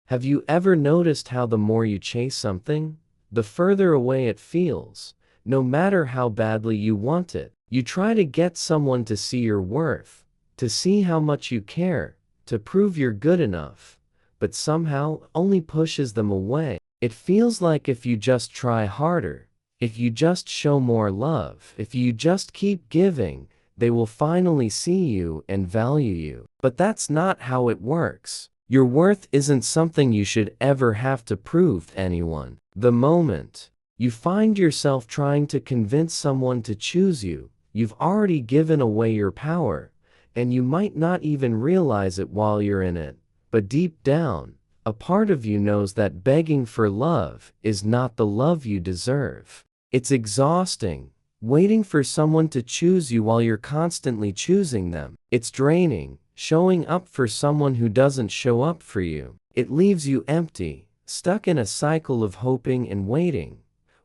Have you ever noticed how the more you chase something, the further away it feels, no matter how badly you want it? You try to get someone to see your worth, to see how much you care, to prove you're good enough, but somehow only pushes them away. It feels like if you just try harder, if you just show more love, if you just keep giving, they will finally see you and value you. But that's not how it works. Your worth isn't something you should ever have to prove to anyone. The moment you find yourself trying to convince someone to choose you, you've already given away your power, and you might not even realize it while you're in it. But deep down, a part of you knows that begging for love is not the love you deserve. It's exhausting, waiting for someone to choose you while you're constantly choosing them. It's draining, showing up for someone who doesn't show up for you. It leaves you empty, stuck in a cycle of hoping and waiting,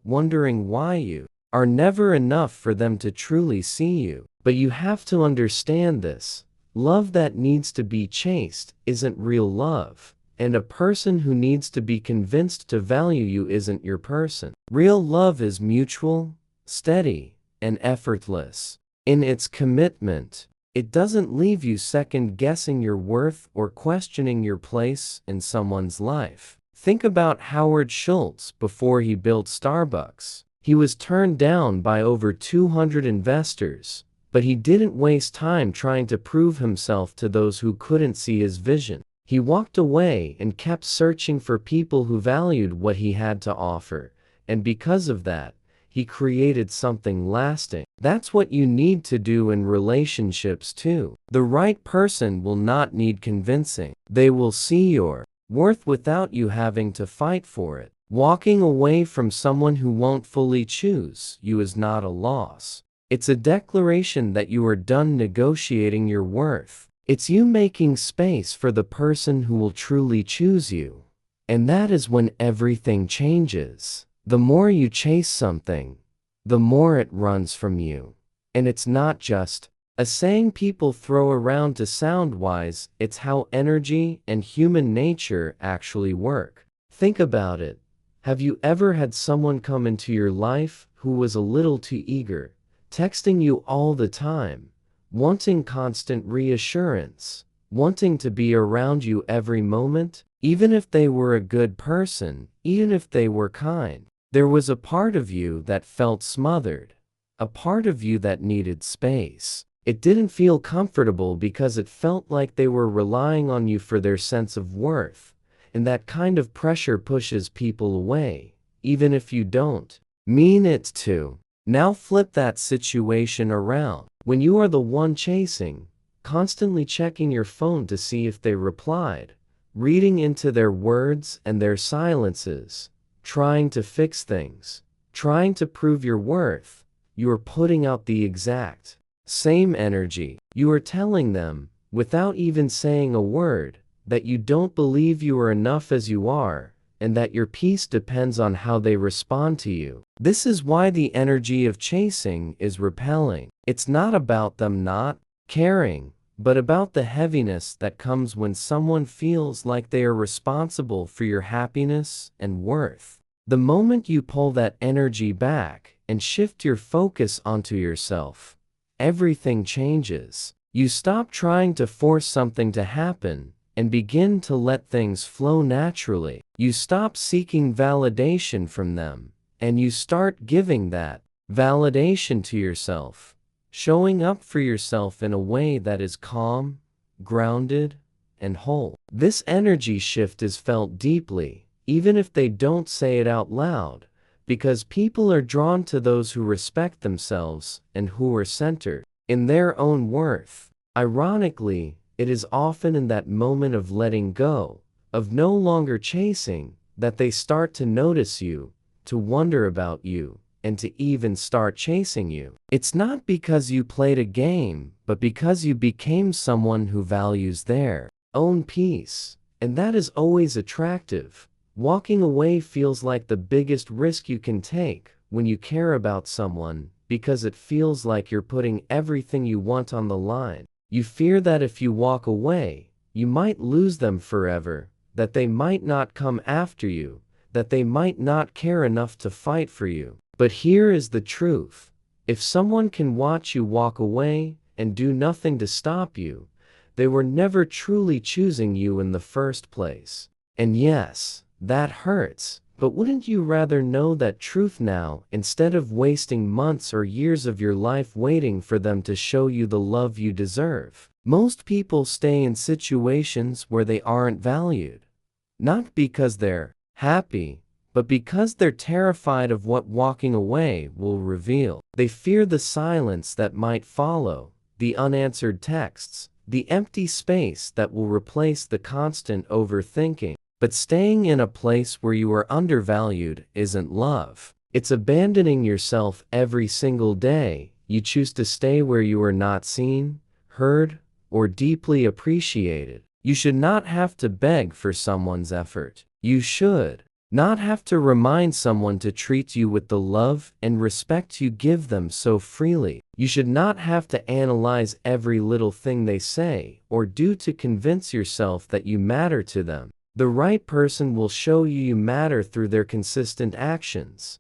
wondering why you are never enough for them to truly see you. But you have to understand this. Love that needs to be chased isn't real love, and a person who needs to be convinced to value you isn't your person. Real love is mutual, steady, and effortless. In its commitment, it doesn't leave you second-guessing your worth or questioning your place in someone's life. Think about Howard Schultz before he built Starbucks. He was turned down by over 200 investors, but he didn't waste time trying to prove himself to those who couldn't see his vision. He walked away and kept searching for people who valued what he had to offer, and because of that, he created something lasting. That's what you need to do in relationships too. The right person will not need convincing. They will see your worth without you having to fight for it. Walking away from someone who won't fully choose you is not a loss. It's a declaration that you are done negotiating your worth. It's you making space for the person who will truly choose you. And that is when everything changes. The more you chase something, the more it runs from you. And it's not just a saying people throw around to sound wise, it's how energy and human nature actually work. Think about it. Have you ever had someone come into your life who was a little too eager, texting you all the time, wanting constant reassurance, wanting to be around you every moment? Even if they were a good person, even if they were kind, there was a part of you that felt smothered, a part of you that needed space. It didn't feel comfortable because it felt like they were relying on you for their sense of worth, and that kind of pressure pushes people away, even if you don't mean it to. Now flip that situation around. When you are the one chasing, constantly checking your phone to see if they replied, reading into their words and their silences, trying to fix things, trying to prove your worth, you are putting out the exact same energy. You are telling them, without even saying a word, that you don't believe you are enough as you are, and that your peace depends on how they respond to you. This is why the energy of chasing is repelling. It's not about them not caring, but about the heaviness that comes when someone feels like they are responsible for your happiness and worth. The moment you pull that energy back and shift your focus onto yourself, everything changes. You stop trying to force something to happen and begin to let things flow naturally. You stop seeking validation from them, and you start giving that validation to yourself, showing up for yourself in a way that is calm, grounded, and whole. This energy shift is felt deeply, even if they don't say it out loud, because people are drawn to those who respect themselves and who are centered in their own worth. Ironically, it is often in that moment of letting go, of no longer chasing, that they start to notice you, to wonder about you, and to even start chasing you. It's not because you played a game, but because you became someone who values their own peace. And that is always attractive. Walking away feels like the biggest risk you can take when you care about someone, because it feels like you're putting everything you want on the line. You fear that if you walk away, you might lose them forever, that they might not come after you, that they might not care enough to fight for you. But here is the truth. If someone can watch you walk away and do nothing to stop you, they were never truly choosing you in the first place. And yes, that hurts, but wouldn't you rather know that truth now, instead of wasting months or years of your life waiting for them to show you the love you deserve? Most people stay in situations where they aren't valued. Not because they're happy, but because they're terrified of what walking away will reveal. They fear the silence that might follow, the unanswered texts, the empty space that will replace the constant overthinking. But staying in a place where you are undervalued isn't love. It's abandoning yourself every single day. You choose to stay where you are not seen, heard, or deeply appreciated. You should not have to beg for someone's effort. You should not have to remind someone to treat you with the love and respect you give them so freely. You should not have to analyze every little thing they say or do to convince yourself that you matter to them. The right person will show you matter through their consistent actions,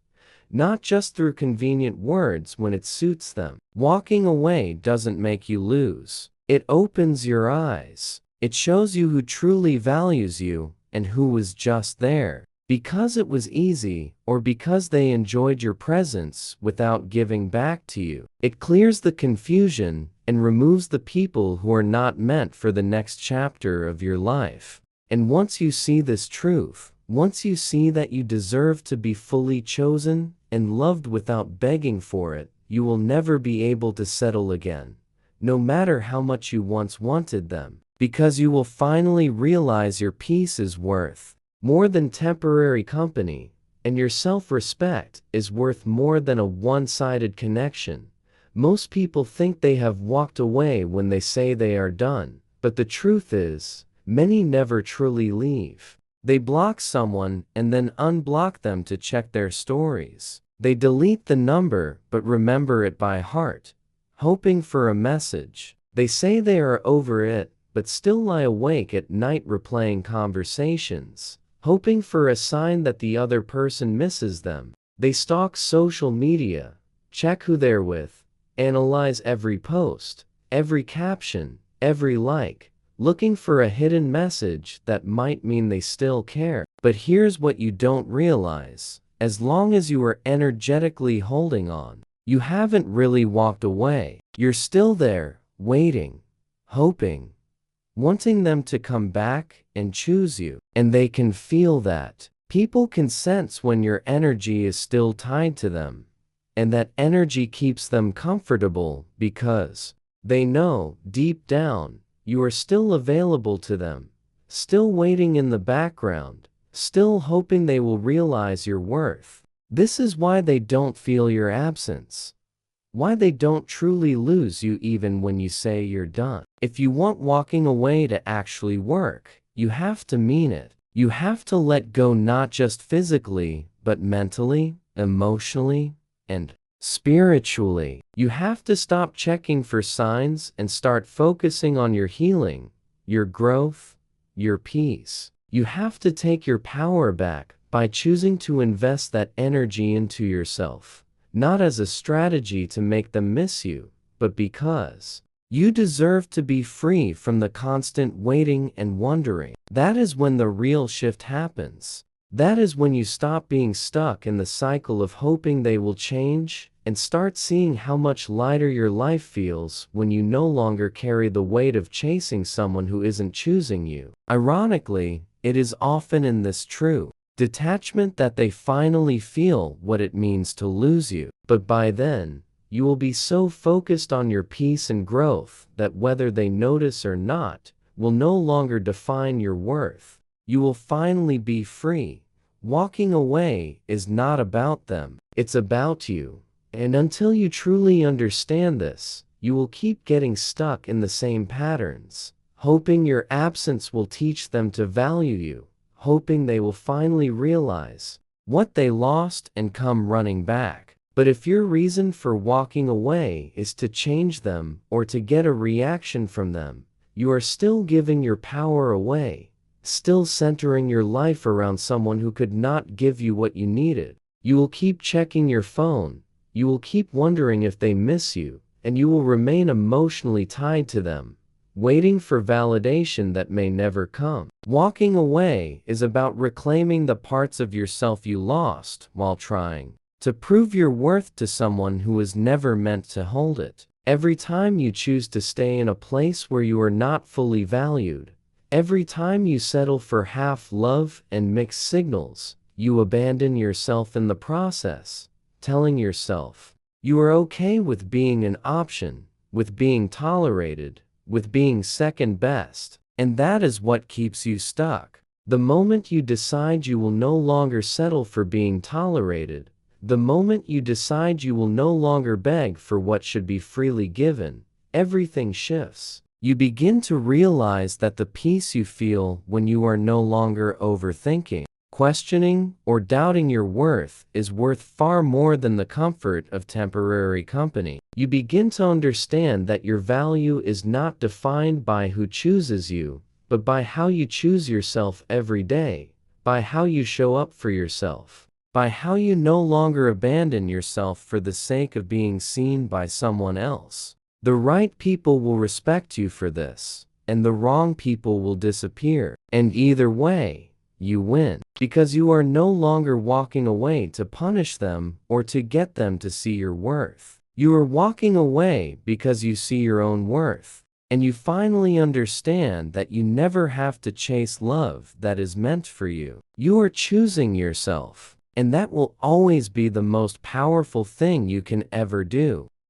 not just through convenient words when it suits them. Walking away doesn't make you lose. It opens your eyes. It shows you who truly values you and who was just there because it was easy or because they enjoyed your presence without giving back to you. It clears the confusion and removes the people who are not meant for the next chapter of your life. And once you see this truth, once you see that you deserve to be fully chosen and loved without begging for it, you will never be able to settle again, no matter how much you once wanted them, because you will finally realize your peace is worth more than temporary company, and your self-respect is worth more than a one-sided connection. Most people think they have walked away when they say they are done, but the truth is, many never truly leave. They block someone and then unblock them to check their stories. They delete the number but remember it by heart, hoping for a message. They say they are over it but still lie awake at night replaying conversations, hoping for a sign that the other person misses them. They stalk social media, check who they're with, analyze every post, every caption, every like, looking for a hidden message that might mean they still care. But here's what you don't realize. As long as you are energetically holding on, you haven't really walked away. You're still there, waiting, hoping, wanting them to come back and choose you. And they can feel that. People can sense when your energy is still tied to them. And that energy keeps them comfortable because they know, deep down, you are still available to them, still waiting in the background, still hoping they will realize your worth. This is why they don't feel your absence, why they don't truly lose you even when you say you're done. If you want walking away to actually work, you have to mean it. You have to let go not just physically, but mentally, emotionally, and spiritually. You have to stop checking for signs and start focusing on your healing, your growth, your peace. You have to take your power back by choosing to invest that energy into yourself, not as a strategy to make them miss you, but because you deserve to be free from the constant waiting and wondering. That is when the real shift happens. That is when you stop being stuck in the cycle of hoping they will change and start seeing how much lighter your life feels when you no longer carry the weight of chasing someone who isn't choosing you. Ironically, it is often in this true detachment that they finally feel what it means to lose you. But by then, you will be so focused on your peace and growth that whether they notice or not will no longer define your worth. You will finally be free. Walking away is not about them, it's about you. And until you truly understand this, you will keep getting stuck in the same patterns, hoping your absence will teach them to value you, hoping they will finally realize what they lost and come running back. But if your reason for walking away is to change them or to get a reaction from them, you are still giving your power away, still centering your life around someone who could not give you what you needed. You will keep checking your phone, you will keep wondering if they miss you, and you will remain emotionally tied to them, waiting for validation that may never come. Walking away is about reclaiming the parts of yourself you lost while trying to prove your worth to someone who was never meant to hold it. Every time you choose to stay in a place where you are not fully valued, every time you settle for half love and mixed signals, you abandon yourself in the process, telling yourself you are okay with being an option, with being tolerated, with being second best. And that is what keeps you stuck. The moment you decide you will no longer settle for being tolerated, the moment you decide you will no longer beg for what should be freely given, everything shifts. You begin to realize that the peace you feel when you are no longer overthinking, questioning, or doubting your worth is worth far more than the comfort of temporary company. You begin to understand that your value is not defined by who chooses you, but by how you choose yourself every day, by how you show up for yourself, by how you no longer abandon yourself for the sake of being seen by someone else. The right people will respect you for this, and the wrong people will disappear. And either way, you win, because you are no longer walking away to punish them or to get them to see your worth. You are walking away because you see your own worth, and you finally understand that you never have to chase love that is meant for you. You are choosing yourself, and that will always be the most powerful thing you can ever do.